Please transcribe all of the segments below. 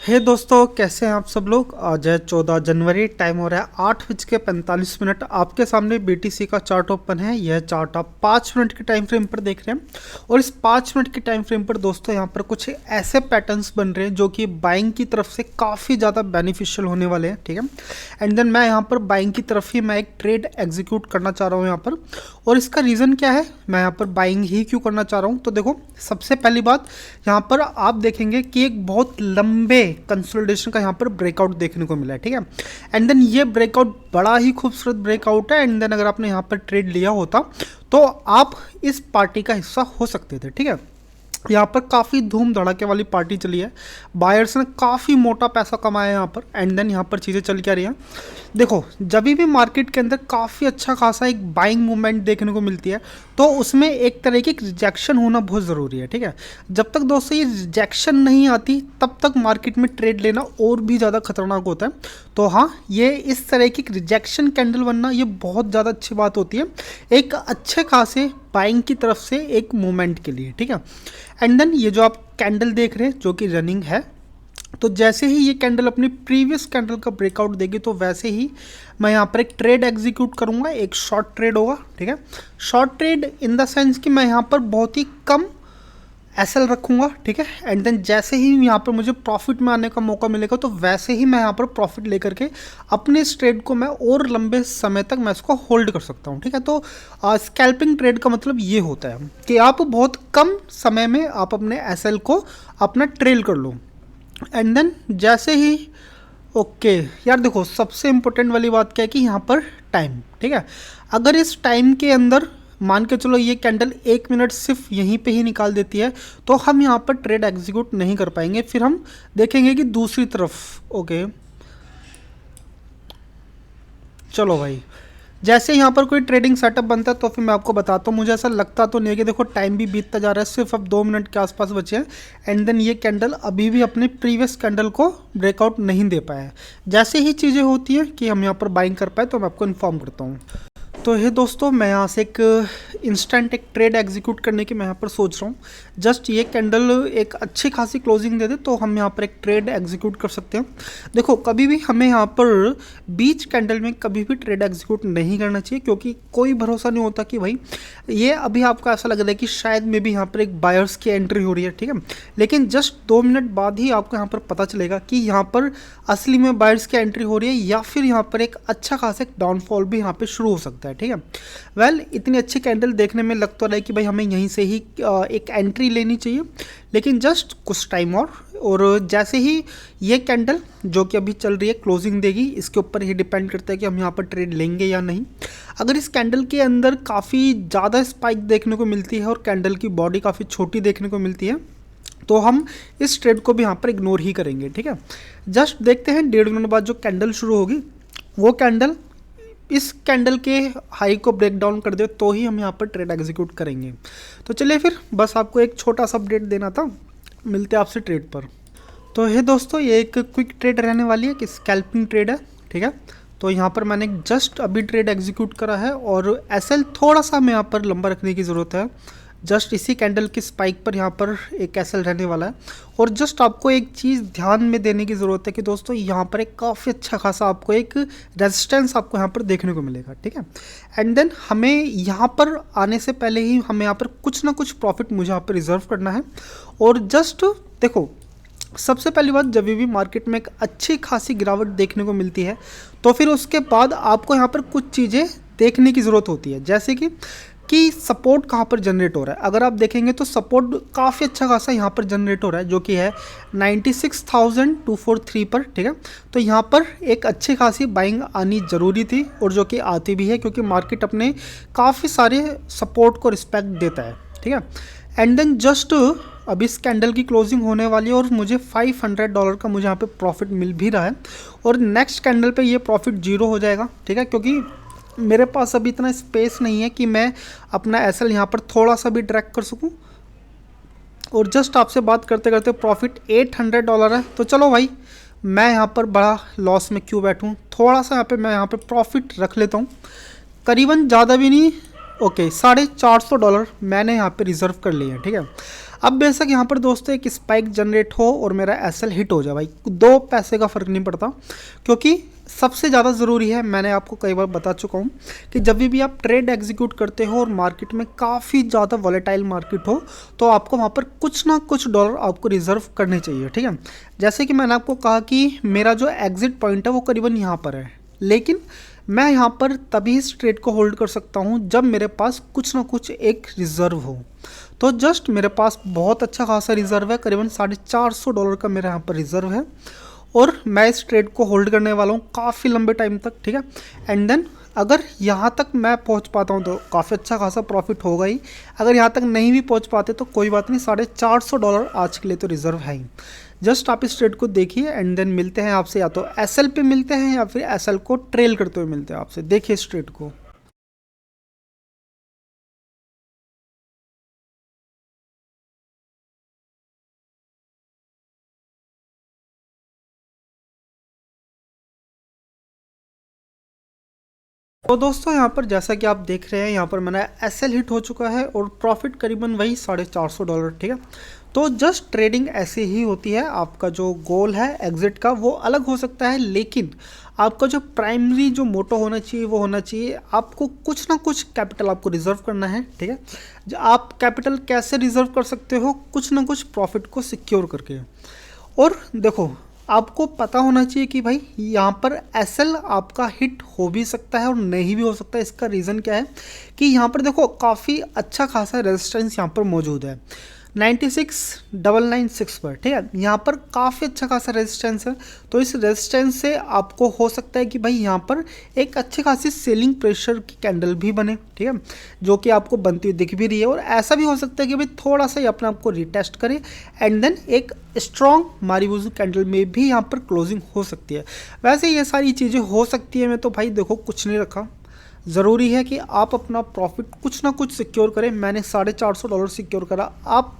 हे दोस्तों, कैसे हैं आप सब लोग। आज है 14 जनवरी, टाइम हो रहा है 8:45। आपके सामने बीटीसी का चार्ट ओपन है। यह चार्ट आप 5 मिनट के टाइम फ्रेम पर देख रहे हैं और इस 5 मिनट के टाइम फ्रेम पर दोस्तों यहाँ पर कुछ ऐसे पैटर्न्स बन रहे हैं जो कि बाइंग की तरफ से काफ़ी ज़्यादा बेनिफिशियल होने वाले हैं। ठीक है, एंड देन मैं यहाँ पर बाइंग की तरफ ही मैं एक ट्रेड एग्जीक्यूट करना चाह रहा हूँ यहाँ पर। और इसका रीज़न क्या है, मैं यहाँ पर बाइंग ही क्यों करना चाह रहा हूँ, तो देखो सबसे पहली बात यहाँ पर आप देखेंगे कि एक बहुत लंबे कंसोलिडेशन का यहाँ पर ब्रेकआउट देखने को मिला है। ठीक है, एंड देन ये ब्रेकआउट बड़ा ही खूबसूरत ब्रेकआउट है। एंड देन अगर आपने यहाँ पर ट्रेड लिया होता तो आप इस पार्टी का हिस्सा हो सकते थे। ठीक है, यहाँ पर काफ़ी धूम धड़ाके वाली पार्टी चली है, बायर्स ने काफ़ी मोटा पैसा कमाया है यहाँ पर। एंड देन यहाँ पर चीज़ें चल क्या रही हैं, देखो जब भी मार्केट के अंदर काफ़ी अच्छा खासा एक बाइंग मूवमेंट देखने को मिलती है तो उसमें एक तरह की रिजेक्शन होना बहुत ज़रूरी है। ठीक है, जब तक दोस्तों ये रिजेक्शन नहीं आती तब तक मार्केट में ट्रेड लेना और भी ज़्यादा खतरनाक होता है। तो हाँ, ये इस तरह की रिजेक्शन कैंडल बनना ये बहुत ज़्यादा अच्छी बात होती है एक अच्छे खासे बाइंग की तरफ से एक मूवमेंट के लिए। ठीक है, एंड देन ये जो आप कैंडल देख रहे हैं जो कि रनिंग है, तो जैसे ही ये कैंडल अपनी प्रीवियस कैंडल का ब्रेकआउट देगी तो वैसे ही मैं यहाँ पर एक ट्रेड एग्जीक्यूट करूँगा। एक शॉर्ट ट्रेड होगा। ठीक है, short trade in the sense कि मैं यहाँ पर बहुत ही कम एसएल रखूँगा। ठीक है, एंड देन जैसे ही यहाँ पर मुझे प्रॉफिट में आने का मौका मिलेगा तो वैसे ही मैं यहाँ पर प्रॉफिट लेकर के अपने इस ट्रेड को मैं और लंबे समय तक मैं इसको होल्ड कर सकता हूँ। ठीक है, तो स्कैल्पिंग ट्रेड का मतलब ये होता है कि आप बहुत कम समय में आप अपने एसएल को अपना ट्रेल कर लो। एंड देन जैसे ही ओके यार, देखो सबसे इम्पोर्टेंट वाली बात क्या है कि यहाँ पर टाइम। ठीक है, अगर इस टाइम के अंदर मान के चलो ये कैंडल 1 मिनट सिर्फ यहीं पे ही निकाल देती है तो हम यहाँ पर ट्रेड एग्जीक्यूट नहीं कर पाएंगे। फिर हम देखेंगे कि दूसरी तरफ ओके चलो भाई, जैसे यहाँ पर कोई ट्रेडिंग सेटअप बनता है तो फिर मैं आपको बताता हूँ। मुझे ऐसा लगता तो नहीं है कि देखो टाइम भी बीतता जा रहा है, सिर्फ अब 2 मिनट के आसपास बचे हैं। एंड देन ये कैंडल अभी भी अपने प्रीवियस कैंडल को ब्रेकआउट नहीं दे पाया है। जैसे ही चीज़ें होती हैं कि हम यहाँ पर बाइंग कर पाए तो मैं आपको इन्फॉर्म करता हूँ। तो हे दोस्तों, मैं यहाँ से एक इंस्टेंट एक ट्रेड एग्जीक्यूट करने की मैं यहाँ पर सोच रहा हूँ। जस्ट ये कैंडल एक अच्छी खासी क्लोजिंग दे दे तो हम यहाँ पर एक ट्रेड एग्जीक्यूट कर सकते हैं। देखो कभी भी हमें यहाँ पर बीच कैंडल में कभी भी ट्रेड एग्जीक्यूट नहीं करना चाहिए क्योंकि कोई भरोसा नहीं होता कि भाई ये अभी आपको ऐसा लग रहा है कि शायद में भी यहाँ पर एक बायर्स की एंट्री हो रही है। ठीक है, लेकिन जस्ट 2 मिनट बाद ही आपको यहाँ पर पता चलेगा कि यहाँ पर असली में बायर्स की एंट्री हो रही है या फिर यहाँ पर एक अच्छा खासा एक डाउनफॉल भी यहाँ पर शुरू हो सकता है। ठीक है, वेल इतनी अच्छी कैंडल देखने में लग तो रहा है कि भाई हमें यहीं से ही एक एंट्री लेनी चाहिए, लेकिन जस्ट कुछ टाइम और जैसे ही ये कैंडल जो कि अभी चल रही है क्लोजिंग देगी, इसके ऊपर ही डिपेंड करता है कि हम यहाँ पर ट्रेड लेंगे या नहीं। अगर इस कैंडल के अंदर काफ़ी ज़्यादा स्पाइक देखने को मिलती है और कैंडल की बॉडी काफ़ी छोटी देखने को मिलती है तो हम इस ट्रेड को भी यहाँ पर इग्नोर ही करेंगे। ठीक है, जस्ट देखते हैं 1.5 मिनट बाद जो कैंडल शुरू होगी वो कैंडल इस कैंडल के हाई को ब्रेक डाउन कर दे तो ही हम यहाँ पर ट्रेड एग्जीक्यूट करेंगे। तो चलिए फिर बस आपको एक छोटा सा अपडेट देना था, मिलते हैं आपसे ट्रेड पर। तो हे दोस्तों, ये एक क्विक ट्रेड रहने वाली है कि स्कैल्पिंग ट्रेड है। ठीक है, तो यहाँ पर मैंने जस्ट अभी ट्रेड एग्जीक्यूट करा है और एसएल थोड़ा सा हमें यहाँ पर लंबा रखने की ज़रूरत है। जस्ट इसी कैंडल की स्पाइक पर यहाँ पर एक एसएल रहने वाला है। और जस्ट आपको एक चीज़ ध्यान में देने की ज़रूरत है कि दोस्तों यहाँ पर एक काफ़ी अच्छा खासा आपको एक रेजिस्टेंस आपको यहाँ पर देखने को मिलेगा। ठीक है, एंड देन हमें यहाँ पर आने से पहले ही हमें यहाँ पर कुछ ना कुछ प्रॉफिट मुझे यहाँ पर रिजर्व करना है। और जस्ट देखो सबसे पहली बात, जब भी मार्केट में एक अच्छी खासी गिरावट देखने को मिलती है तो फिर उसके बाद आपको यहाँ पर कुछ चीज़ें देखने की ज़रूरत होती है, जैसे कि सपोर्ट कहाँ पर जनरेट हो रहा है। अगर आप देखेंगे तो सपोर्ट काफ़ी अच्छा खासा यहाँ पर जनरेट हो रहा है जो कि है 96,243 पर। ठीक है, तो यहाँ पर एक अच्छी खासी बाइंग आनी ज़रूरी थी और जो कि आती भी है क्योंकि मार्केट अपने काफ़ी सारे सपोर्ट को रिस्पेक्ट देता है। ठीक है, एंड देन जस्ट अब इस कैंडल की क्लोजिंग होने वाली है और मुझे $500 का मुझे यहाँ पे प्रॉफिट मिल भी रहा है और नेक्स्ट कैंडल पे ये प्रॉफिट 0 हो जाएगा। ठीक है, क्योंकि मेरे पास अभी इतना स्पेस नहीं है कि मैं अपना एसएल यहाँ पर थोड़ा सा भी ट्रैक कर सकूँ। और जस्ट आपसे बात करते करते प्रॉफिट $800 है। तो चलो भाई, मैं यहाँ पर बड़ा लॉस में क्यों बैठूँ, थोड़ा सा यहाँ पे मैं यहाँ पे प्रॉफिट रख लेता हूँ, करीबन ज़्यादा भी नहीं। ओके, $450 मैंने यहाँ पे रिज़र्व कर लिए हैं। ठीक है, अब बेशक यहाँ पर दोस्तों एक स्पाइक जनरेट हो और मेरा एसएल हिट हो जाए भाई, 2 पैसे का फ़र्क नहीं पड़ता, क्योंकि सबसे ज़्यादा ज़रूरी है, मैंने आपको कई बार बता चुका हूँ कि जब भी आप ट्रेड एग्जीक्यूट करते हो और मार्केट में काफ़ी ज़्यादा वॉलेटाइल मार्केट हो, तो आपको वहाँ पर कुछ ना कुछ डॉलर आपको रिजर्व करने चाहिए, ठीक है। जैसे कि मैंने आपको कहा कि मेरा जो एग्जिट पॉइंट है वो करीबन यहाँ पर है, लेकिन मैं यहाँ पर तभी इस ट्रेड को होल्ड कर सकता हूँ जब मेरे पास कुछ ना कुछ एक रिज़र्व हो। तो जस्ट मेरे पास बहुत अच्छा खासा रिज़र्व है, करीबन $450 का मेरा यहाँ पर रिज़र्व है, और मैं इस ट्रेड को होल्ड करने वाला हूँ काफ़ी लंबे टाइम तक, ठीक है। एंड देन अगर यहाँ तक मैं पहुँच पाता हूँ तो काफ़ी अच्छा खासा प्रॉफिट होगा ही, अगर यहाँ तक नहीं भी पहुँच पाते तो कोई बात नहीं, $450 आज के लिए तो रिज़र्व है ही। जस्ट आप इस ट्रेड को देखिए एंड देन मिलते हैं आपसे, या तो एसएल पे मिलते हैं या फिर एसएल को ट्रेल करते हुए मिलते हैं आपसे। देखिए इस ट्रेड को। तो दोस्तों यहाँ पर जैसा कि आप देख रहे हैं, यहाँ पर मैंने एसएल हिट हो चुका है और प्रॉफिट करीबन वही $450, ठीक है। तो जस्ट ट्रेडिंग ऐसे ही होती है, आपका जो गोल है एग्जिट का वो अलग हो सकता है, लेकिन आपका जो प्राइमरी जो मोटो होना चाहिए वो होना चाहिए आपको कुछ ना कुछ कैपिटल आपको रिजर्व करना है, ठीक है। आप कैपिटल कैसे रिजर्व कर सकते हो, कुछ ना कुछ प्रॉफिट को सिक्योर करके। और देखो आपको पता होना चाहिए कि भाई यहाँ पर एसएल आपका हिट हो भी सकता है और नहीं भी हो सकता है। इसका रीज़न क्या है कि यहाँ पर देखो काफ़ी अच्छा खासा रेजिस्टेंस यहाँ पर मौजूद है 96,996 पर, ठीक है। यहाँ पर काफ़ी अच्छा खासा रेजिस्टेंस है, तो इस रेजिस्टेंस से आपको हो सकता है कि भाई यहाँ पर एक अच्छी खासी सेलिंग प्रेशर की कैंडल भी बने, ठीक है, जो कि आपको बनती हुई दिख भी रही है। और ऐसा भी हो सकता है कि भाई थोड़ा सा ही अपने आप को रिटेस्ट करे एंड देन एक स्ट्रॉन्ग मारीबुजू कैंडल में भी यहाँ पर क्लोजिंग हो सकती है। वैसे ये सारी चीज़ें हो सकती है, मैं तो भाई देखो कुछ नहीं रखा, ज़रूरी है कि आप अपना प्रॉफिट कुछ ना कुछ सिक्योर करें। मैंने $450 सिक्योर करा, आप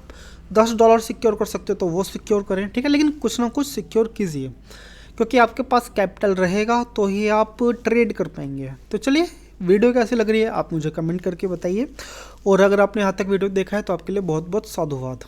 $10 सिक्योर कर सकते हो तो वो सिक्योर करें, ठीक है, लेकिन कुछ ना कुछ सिक्योर कीजिए, क्योंकि आपके पास कैपिटल रहेगा तो ही आप ट्रेड कर पाएंगे। तो चलिए, वीडियो कैसी लग रही है आप मुझे कमेंट करके बताइए, और अगर आपने यहाँ तक वीडियो देखा है तो आपके लिए बहुत बहुत साधुवाद।